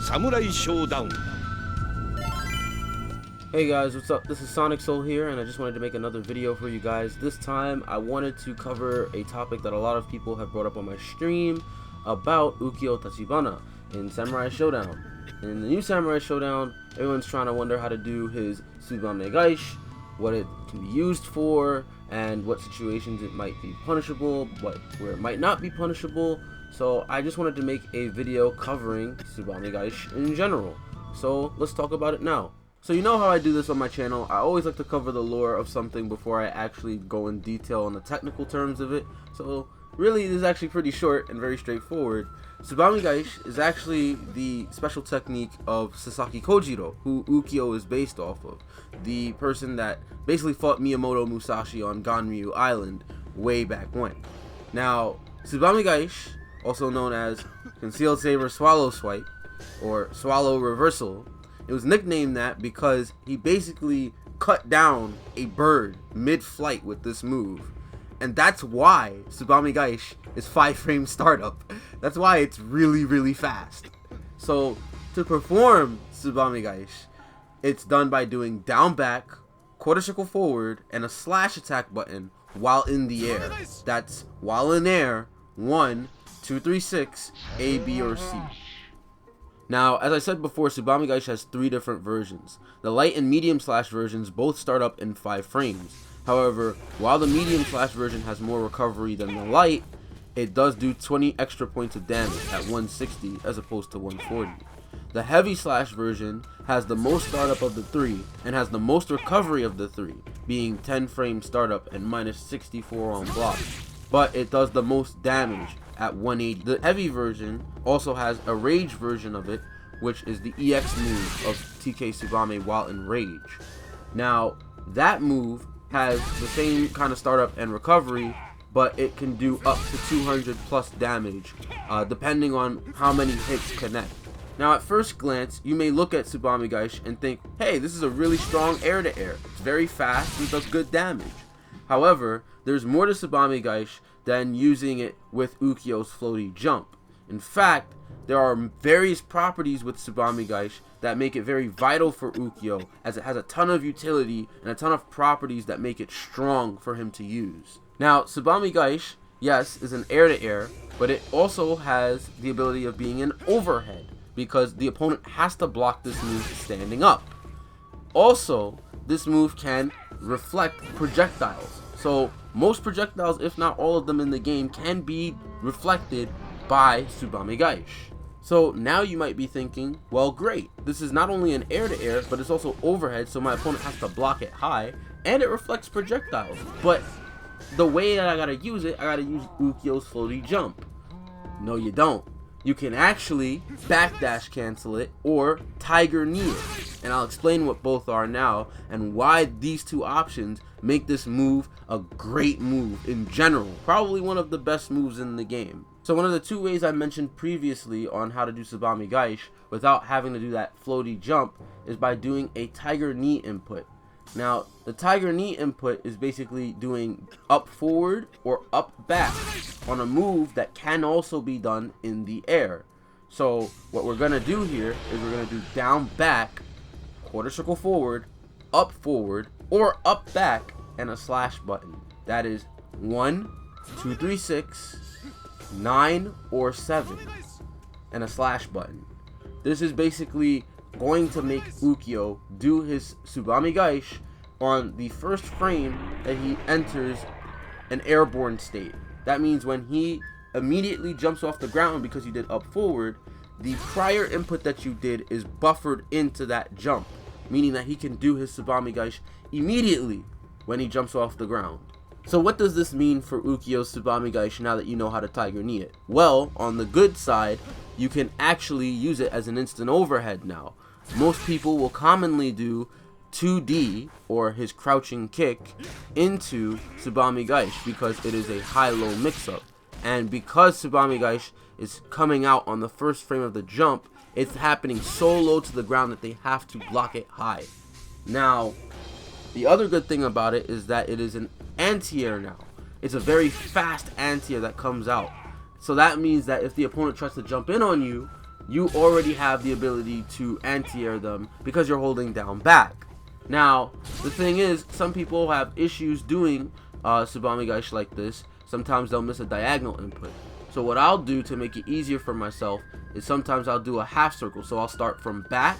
Samurai Shodown. Hey guys, what's up? This is SonicSol here, and I just wanted to make another video for you guys. This time I wanted to cover a topic that a lot of people have brought up on my stream about Ukyo Tsubame in Samurai Shodown. In the new Samurai Shodown, everyone's trying to wonder how to do his Tsubame Gaeshi, what it can be used for, and what situations it might be punishable, where it might not be punishable. So I just wanted to make a video covering Tsubame Gaeshi in general. So let's talk about it now. So you know how I do this on my channel. I always like to cover the lore of something before I actually go in detail on the technical terms of it. So really, this is actually pretty short and very straightforward. Tsubame Gaeshi is actually the special technique of Sasaki Kojiro, who Ukyo is based off of. The person that basically fought Miyamoto Musashi on Ganryu Island way back when. Now, Tsubame Gaeshi, also known as Concealed Saber Swallow Swipe, or Swallow Reversal, it was nicknamed that because he basically cut down a bird mid-flight with this move. And that's why Tsubame Gaeshi is 5-frame startup. That's why it's really, really fast. So, to perform Tsubame Gaeshi, it's done by doing down back, quarter circle forward, and a slash attack button while in the air. That's while in air, 1, 2, 3, 6, A, B, or C. Now, as I said before, Tsubame Gaeshi has 3 different versions. The light and medium slash versions both start up in 5 frames. However, while the medium slash version has more recovery than the light, it does do 20 extra points of damage at 160 as opposed to 140. The heavy slash version has the most startup of the 3 and has the most recovery of the 3, being 10 frame startup and minus 64 on block. But it does the most damage at 180. The heavy version also has a rage version of it, which is the EX move of TK Tsubame while in rage. Now, that move has the same kind of startup and recovery, but it can do up to 200 plus damage, depending on how many hits connect. Now, at first glance, you may look at Tsubame Gaeshi and think, hey, this is a really strong air-to-air. It's very fast and does good damage. However, there's more to Tsubame Gaeshi than using it with Ukyo's floaty jump. In fact, there are various properties with Tsubame Gaeshi that make it very vital for Ukyo, as it has a ton of utility and a ton of properties that make it strong for him to use. Now, Tsubame Gaeshi, yes, is an air-to-air, but it also has the ability of being an overhead, because the opponent has to block this move standing up. Also, this move can reflect projectiles. So most projectiles, if not all of them in the game, can be reflected by Tsubame Gaeshi. So now you might be thinking, well, great, this is not only an air-to-air, but it's also overhead, so my opponent has to block it high, and it reflects projectiles. But the way that I gotta use it, I gotta use Ukyo's floaty jump. No, you don't. You can actually backdash cancel it or Tiger Knee it. And I'll explain what both are now and why these two options make this move a great move in general. Probably one of the best moves in the game. So one of the 2 ways I mentioned previously on how to do Tsubame Gaeshi without having to do that floaty jump is by doing a Tiger Knee input. Now, the Tiger Knee input is basically doing up forward or up back on a move that can also be done in the air. So what we're going to do here is we're going to do down back, quarter circle forward, or up back, and a slash button. That is 1, 2, 3, 6, 9, or 7, and a slash button. This is basically going to make Ukyo do his Tsubame Gaeshi on the first frame that he enters an airborne state. That means when he immediately jumps off the ground because he did up forward, the prior input that you did is buffered into that jump, meaning that he can do his Tsubame Gaeshi immediately when he jumps off the ground. So what does this mean for Ukyo's Tsubame Gaeshi now that you know how to Tiger Knee it? Well, on the good side, you can actually use it as an instant overhead now. Most people will commonly do 2D, or his crouching kick, into Tsubame Gaeshi because it is a high-low mix-up. And because Tsubame Gaeshi is coming out on the first frame of the jump, it's happening so low to the ground that they have to block it high. Now, the other good thing about it is that it is an anti-air now. It's a very fast anti-air that comes out. So that means that if the opponent tries to jump in on you, you already have the ability to anti-air them because you're holding down back. Now, the thing is, some people have issues doing Tsubame Gaeshi like this. Sometimes they'll miss a diagonal input. So what I'll do to make it easier for myself is sometimes I'll do a half circle. So I'll start from back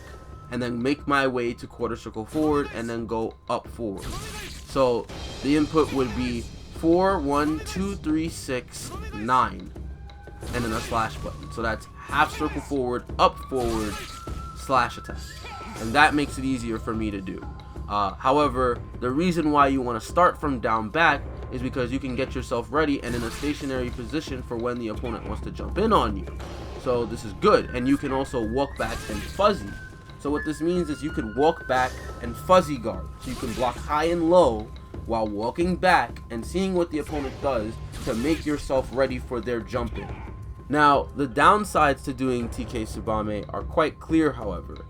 and then make my way to quarter circle forward and then go up forward. So the input would be 4, 1, 2, 3, 6, 9, and then a slash button. So that's half circle forward, up forward, slash attack. And that makes it easier for me to do. However, the reason why you want to start from down back is because you can get yourself ready and in a stationary position for when the opponent wants to jump in on you. So this is good. And you can also walk back and fuzzy. So what this means is you can walk back and fuzzy guard. So you can block high and low while walking back and seeing what the opponent does to make yourself ready for their jump in. Now, the downsides to doing TK Tsubame are quite clear, however.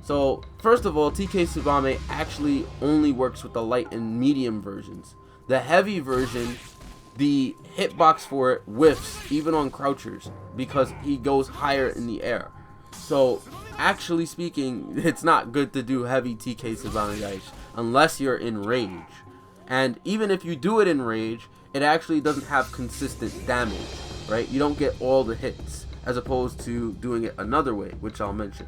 So, first of all, TK Tsubame actually only works with the light and medium versions. The heavy version, the hitbox for it whiffs even on crouchers because he goes higher in the air. So, actually speaking, it's not good to do heavy TK Tsubame Gaeshi unless you're in rage. And even if you do it in rage, it actually doesn't have consistent damage, right? You don't get all the hits, as opposed to doing it another way, which I'll mention.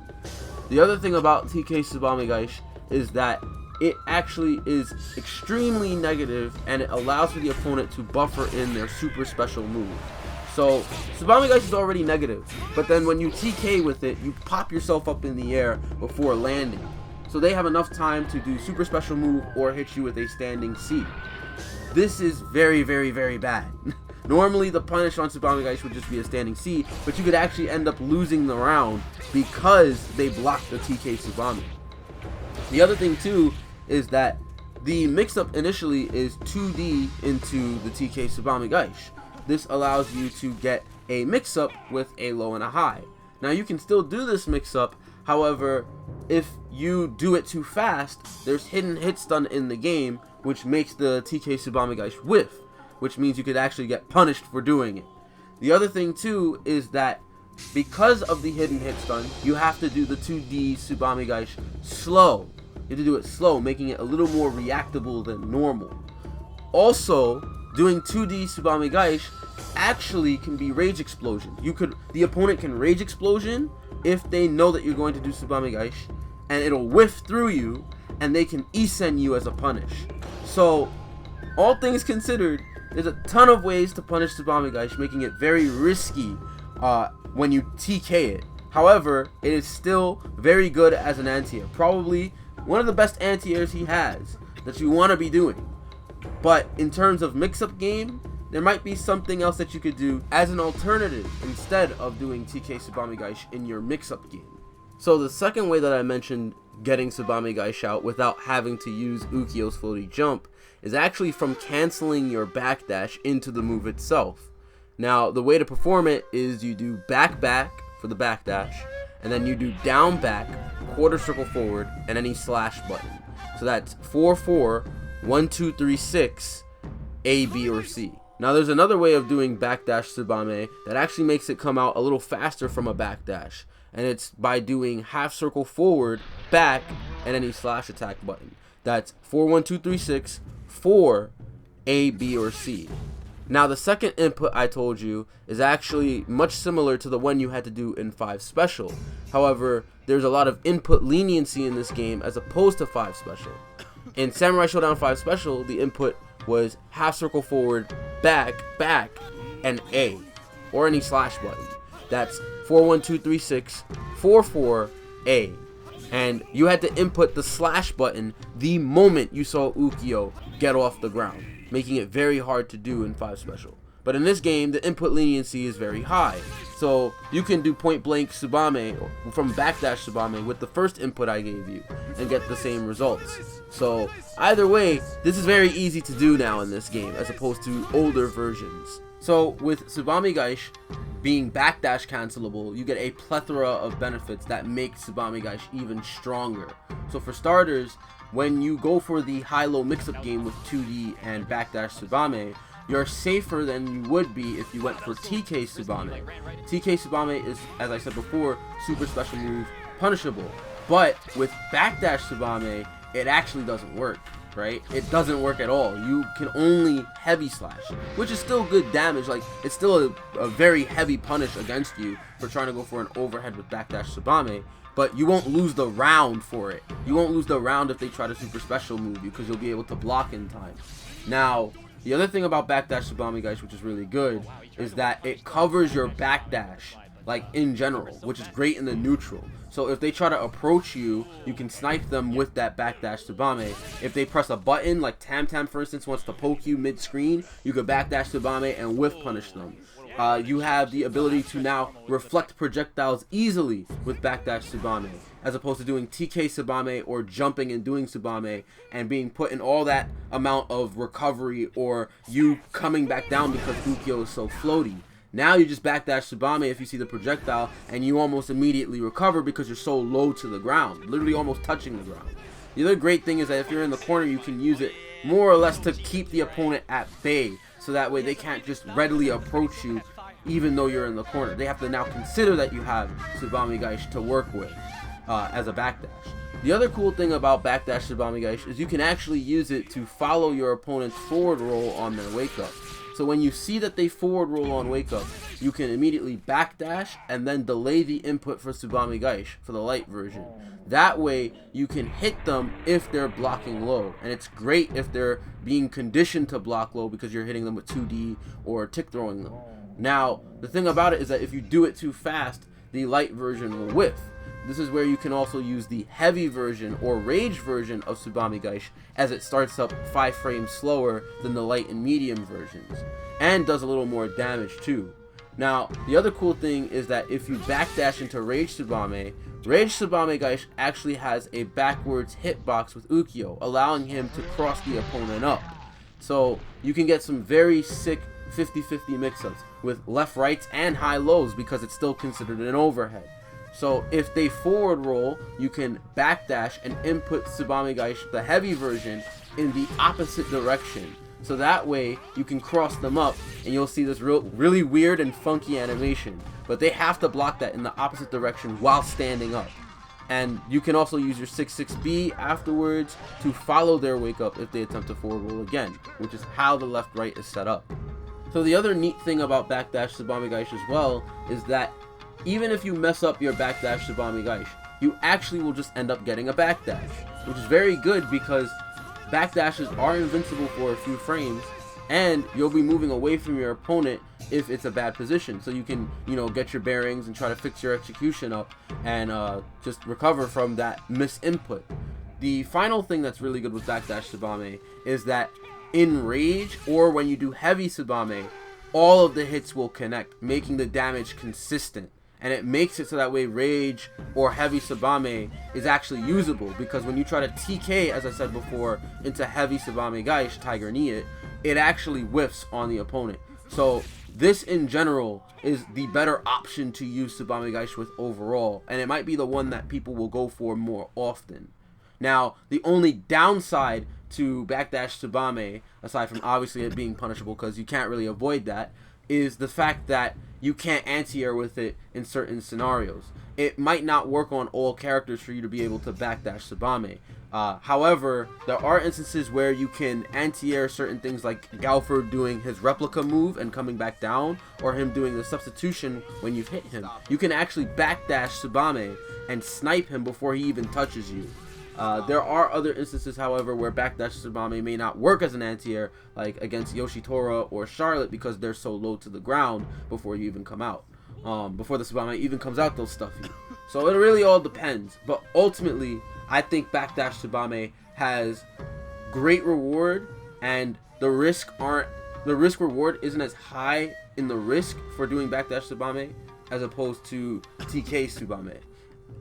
The other thing about TK Tsubame Gaeshi is that it actually is extremely negative, and it allows for the opponent to buffer in their super special move. So Tsubame Gaeshi is already negative, but then when you TK with it, you pop yourself up in the air before landing. So they have enough time to do super special move or hit you with a standing C. This is very, very, very bad. Normally the punish on Tsubame Gaeshi would just be a standing C, but you could actually end up losing the round because they blocked the TK Tsubame. The other thing too is that the mix-up initially is 2D into the TK Tsubame Gaeshi. This allows you to get a mix-up with a low and a high. Now you can still do this mix-up, however, if you do it too fast, there's hidden hit stun in the game, which makes the TK Tsubame Gaeshi whiff, which means you could actually get punished for doing it. The other thing too is that because of the hidden hit stun, you have to do the 2D Tsubame Gaeshi slow. You have to do it slow, making it a little more reactable than normal. Also, doing 2D Tsubame Gaeshi actually can be rage explosion. The opponent can rage explosion if they know that you're going to do Tsubame Gaeshi, and it'll whiff through you, and they can E-send you as a punish. So, all things considered, there's a ton of ways to punish Tsubame Gaeshi, making it very risky when you TK it. However, it is still very good as an anti-air. Probably one of the best anti-airs he has that you want to be doing. But in terms of mix-up game, there might be something else that you could do as an alternative instead of doing TK Tsubame Gaeshi in your mix-up game. So the second way that I mentioned getting Tsubame Gaeshi out without having to use Ukyo's floaty jump is actually from canceling your backdash into the move itself. Now, the way to perform it is you do back for the backdash, and then you do down back, quarter circle forward, and any slash button. So that's 4, 4, 1, 2, 3, 6, A, B, or C. Now there's another way of doing backdash Tsubame that actually makes it come out a little faster from a backdash, and it's by doing half circle forward, back, and any slash attack button. That's 4, 1, 2, 3, 6, 4, A, B, or C. Now the second input I told you is actually much similar to the one you had to do in 5 Special. However, there's a lot of input leniency in this game as opposed to 5 Special. In Samurai Shodown 5 Special, the input was half circle forward, back, and A, or any slash button. That's 4, 1, 2, 3, 6, 4, 4, A. And you had to input the slash button the moment you saw Ukyo get off the ground, making it very hard to do in 5 Special. But in this game, the input leniency is very high. So you can do point blank Tsubame from Backdash Tsubame with the first input I gave you and get the same results. So either way, this is very easy to do now in this game as opposed to older versions. So with Tsubame Gaeshi being backdash cancelable, you get a plethora of benefits that make Tsubame Gaeshi even stronger. So for starters, when you go for the high-low mix-up game with 2D and Backdash Tsubame, you're safer than you would be if you went for TK Tsubame. TK Tsubame is, as I said before, super special move, punishable. But with Backdash Tsubame, it actually doesn't work, right? It doesn't work at all. You can only heavy slash, which is still good damage. Like, it's still a very heavy punish against you for trying to go for an overhead with Backdash Tsubame. But you won't lose the round for it. You won't lose the round if they try to super special move you, because you'll be able to block in time. Now, the other thing about Backdash Tsubame Gaeshi, which is really good, is that it covers your backdash, like, in general, which is great in the neutral. So if they try to approach you, you can snipe them with that Backdash Tsubame. If they press a button, like Tam Tam, for instance, wants to poke you mid-screen, you could Backdash Tsubame and whiff punish them. You have the ability to now reflect projectiles easily with Backdash Tsubame, as opposed to doing TK Tsubame or jumping and doing Tsubame and being put in all that amount of recovery or you coming back down because Ukyo is so floaty. Now you just Backdash Tsubame if you see the projectile and you almost immediately recover because you're so low to the ground, literally almost touching the ground. The other great thing is that if you're in the corner, you can use it more or less to keep the opponent at bay. So that way they can't just readily approach you even though you're in the corner. They have to now consider that you have Tsubame Gaeshi to work with as a backdash. The other cool thing about Backdash Tsubame Gaeshi is you can actually use it to follow your opponent's forward roll on their wake up. So when you see that they forward roll on wake up, you can immediately backdash and then delay the input for Tsubame Gaeshi for the light version. That way you can hit them if they're blocking low, and it's great if they're being conditioned to block low because you're hitting them with 2D or tick throwing them. Now the thing about it is that if you do it too fast, the light version will whiff. This is where you can also use the heavy version or rage version of Tsubame Gaeshi, as it starts up 5 frames slower than the light and medium versions and does a little more damage too. Now the other cool thing is that if you backdash into Rage Tsubame Gaeshi actually has a backwards hitbox with Ukyo, allowing him to cross the opponent up. So you can get some very sick 50-50 mix-ups with left rights and high lows because it's still considered an overhead. So if they forward roll, you can backdash and input Tsubame Gaeshi, the heavy version, in the opposite direction. So that way you can cross them up and you'll see this really weird and funky animation. But they have to block that in the opposite direction while standing up. And you can also use your 6-6B afterwards to follow their wake up if they attempt to forward roll again, which is how the left-right is set up. So the other neat thing about Backdash Tsubame Gaeshi as well is that even if you mess up your Backdash Tsubame Gaeshi, you actually will just end up getting a backdash, which is very good because backdashes are invincible for a few frames and you'll be moving away from your opponent if it's a bad position. So you can, get your bearings and try to fix your execution up and just recover from that misinput. The final thing that's really good with Backdash Tsubame is that in Rage or when you do heavy Tsubame, all of the hits will connect, making the damage consistent. And it makes it so that way Rage or heavy Tsubame is actually usable, because when you try to TK, as I said before, into heavy Tsubame Gaeshi, Tiger Knee it actually whiffs on the opponent. So this in general is the better option to use Tsubame Gaeshi with overall, and it might be the one that people will go for more often. Now, the only downside to Backdash Tsubame, aside from obviously it being punishable because you can't really avoid that, is the fact that you can't anti-air with it in certain scenarios. It might not work on all characters for you to be able to Backdash Tsubame. However, there are instances where you can anti-air certain things, like Galford doing his replica move and coming back down, or him doing the substitution when you've hit him. You can actually Backdash Tsubame and snipe him before he even touches you. There are other instances, however, where Backdash Tsubame may not work as an anti-air, like against Yoshitora or Charlotte, because they're so low to the ground before you even come out. Before the Tsubame even comes out, they'll stuff you. So it really all depends. But ultimately, I think Backdash Tsubame has great reward, and the risk reward isn't as high in the risk for doing Backdash Tsubame as opposed to TK Tsubame.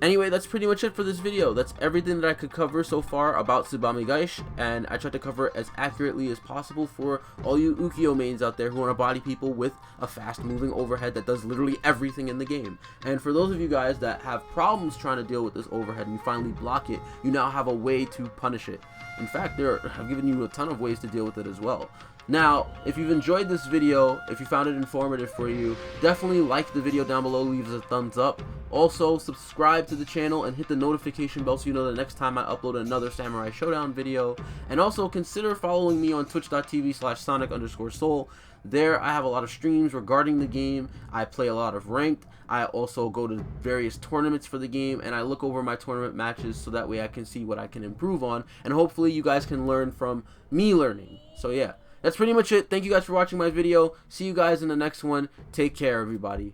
Anyway, that's pretty much it for this video. That's everything that I could cover so far about Tsubame Gaeshi, and I tried to cover it as accurately as possible for all you Ukyo mains out there who want to body people with a fast moving overhead that does literally everything in the game. And for those of you guys that have problems trying to deal with this overhead and you finally block it, you now have a way to punish it. In fact, I've given you a ton of ways to deal with it as well. Now, if you've enjoyed this video, if you found it informative for you, definitely like the video down below, leave us a thumbs up. Also, subscribe to the channel and hit the notification bell so you know the next time I upload another Samurai Shodown video. And also consider following me on twitch.tv/sonic_sol. There I have a lot of streams regarding the game. I play a lot of ranked. I also go to various tournaments for the game, and I look over my tournament matches so that way I can see what I can improve on, and hopefully you guys can learn from me learning. So yeah, that's pretty much it. Thank you guys for watching my video. See you guys in the next one. Take care, everybody.